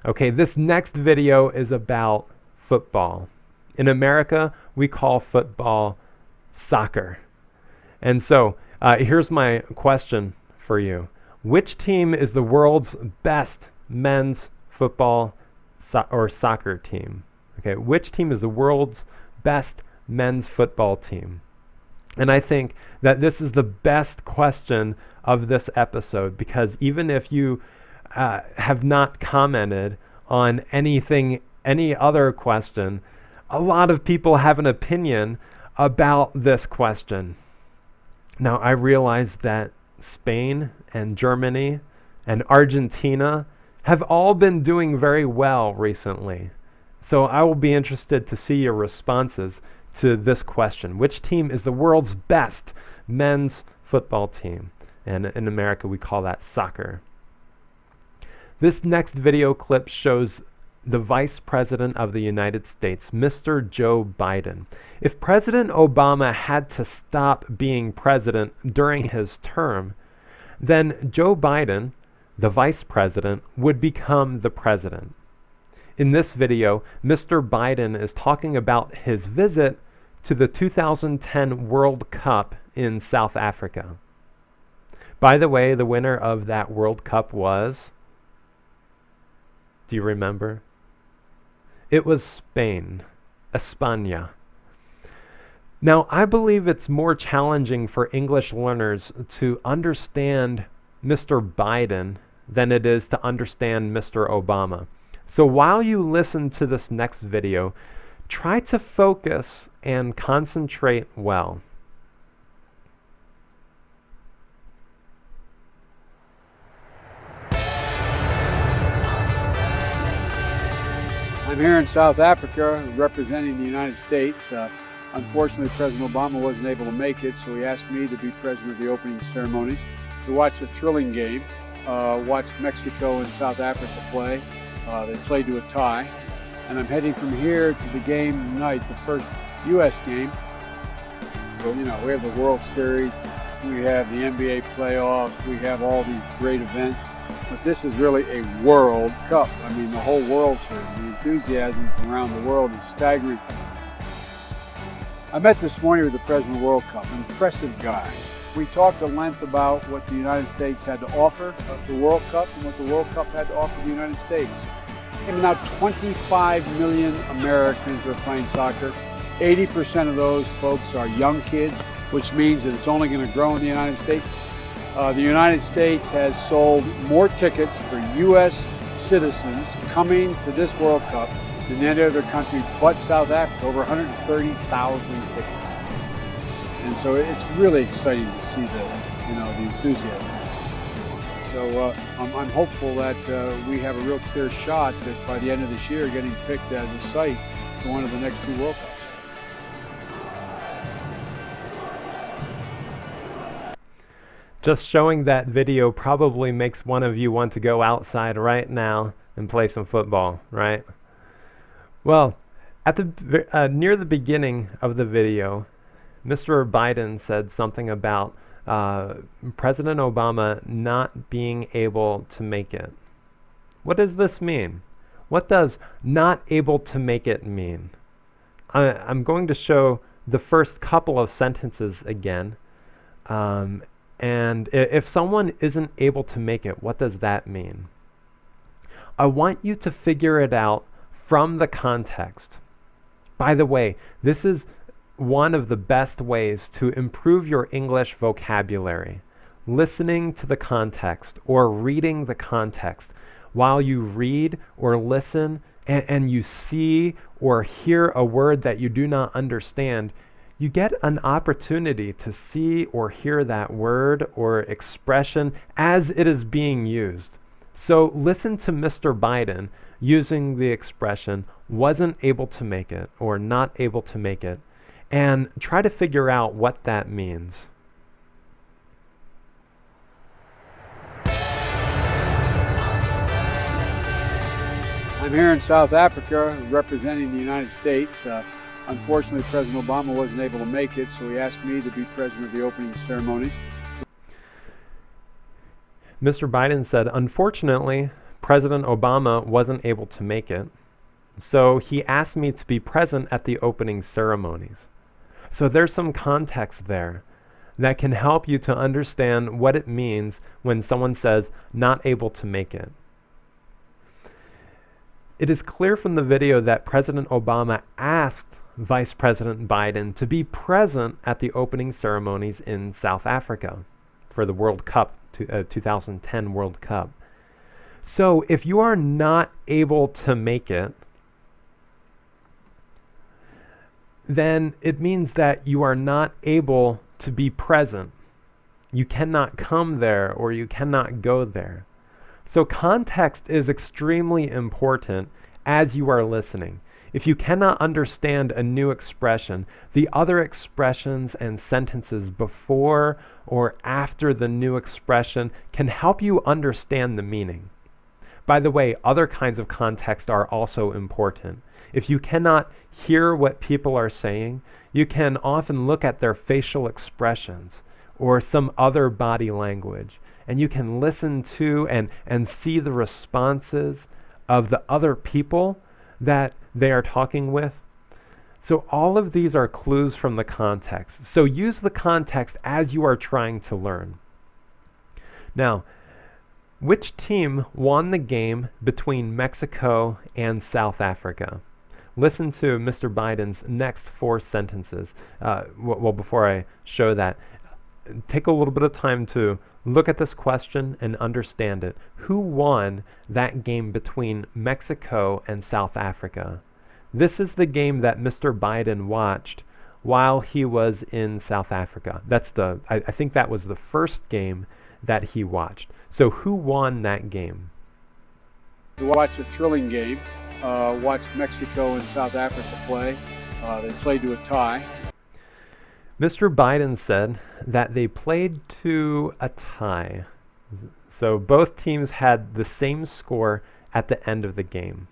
Okay, this next video is about football. In America, we call football soccer. And so, here's my question for you. Which team is the world's best men's football or soccer team? Okay, which team is the world's best men's football team? And I think that this is the best question of this episode because even if you have not commented on any other question, a lot of people have an opinion about this question. Now, I realize that Spain and Germany and Argentina have all been doing very well recently. So I will be interested to see your responses to this question. Which team is the world's best men's football team? And in America, we call that soccer. This next video clip shows the Vice President of the United States, Mr. Joe Biden. If President Obama had to stop being president during his term, then Joe Biden, the Vice President, would become the president. In this video, Mr. Biden is talking about his visit to the 2010 World Cup in South Africa. By the way, the winner of that World Cup was, do you remember? It was Spain, España. Now, I believe it's more challenging for English learners to understand Mr. Biden than it is to understand Mr. Obama. So while you listen to this next video, try to focus and concentrate well. I'm here in South Africa representing the United States. Unfortunately, President Obama wasn't able to make it, so he asked me to be president of the opening ceremonies. We watched a thrilling game, watched Mexico and South Africa play. They played to a tie. And I'm heading from here to the game tonight, the first U.S. game. So, we have the World Series, we have the NBA playoffs, we have all these great events. But this is really a World Cup. I mean, the whole world's here. The enthusiasm from around the world is staggering. I met this morning with the President of the World Cup, an impressive guy. We talked at length about what the United States had to offer at the World Cup and what the World Cup had to offer the United States. And now 25 million Americans are playing soccer. 80% of those folks are young kids, which means that it's only going to grow in the United States. The United States has sold more tickets for U.S. citizens coming to this World Cup than any other country but South Africa, over 130,000 tickets. And so it's really exciting to see the enthusiasm. So I'm hopeful that we have a real clear shot that by the end of this year, getting picked as a site for one of the next two World Cups. Just showing that video probably makes one of you want to go outside right now and play some football, right? Well, at the near the beginning of the video, Mr. Biden said something about President Obama not being able to make it. What does this mean? What does not able to make it mean? I'm going to show the first couple of sentences again. And if someone isn't able to make it, what does that mean? I want you to figure it out from the context. By the way, this is one of the best ways to improve your English vocabulary. Listening to the context or reading the context while you read or listen and you see or hear a word that you do not understand, you get an opportunity to see or hear that word or expression as it is being used. So listen to Mr. Biden using the expression wasn't able to make it or not able to make it, and try to figure out what that means. I'm here in South Africa representing the United States. Unfortunately, President Obama wasn't able to make it, so he asked me to be president of the opening ceremonies. Mr. Biden said, unfortunately, President Obama wasn't able to make it, so he asked me to be present at the opening ceremonies. So there's some context there that can help you to understand what it means when someone says not able to make it. It is clear from the video that President Obama asked Vice President Biden to be present at the opening ceremonies in South Africa for the World Cup, 2010 World Cup. So if you are not able to make it, then it means that you are not able to be present. You cannot come there or you cannot go there. So context is extremely important as you are listening. If you cannot understand a new expression, the other expressions and sentences before or after the new expression can help you understand the meaning. By the way, other kinds of context are also important. If you cannot hear what people are saying, you can often look at their facial expressions or some other body language, and you can listen to and see the responses of the other people that they are talking with. So all of these are clues from the context. So use the context as you are trying to learn. Now, which team won the game between Mexico and South Africa? Listen to Mr. Biden's next 4 sentences. Well, before I show that, take a little bit of time to look at this question and understand it. Who won that game between Mexico and South Africa? This is the game that Mr. Biden watched while he was in South Africa. I think that was the first game that he watched. So who won that game? We watched a thrilling game. Watched Mexico and South Africa play. They played to a tie. Mr. Biden said that they played to a tie. So both teams had the same score at the end of the game.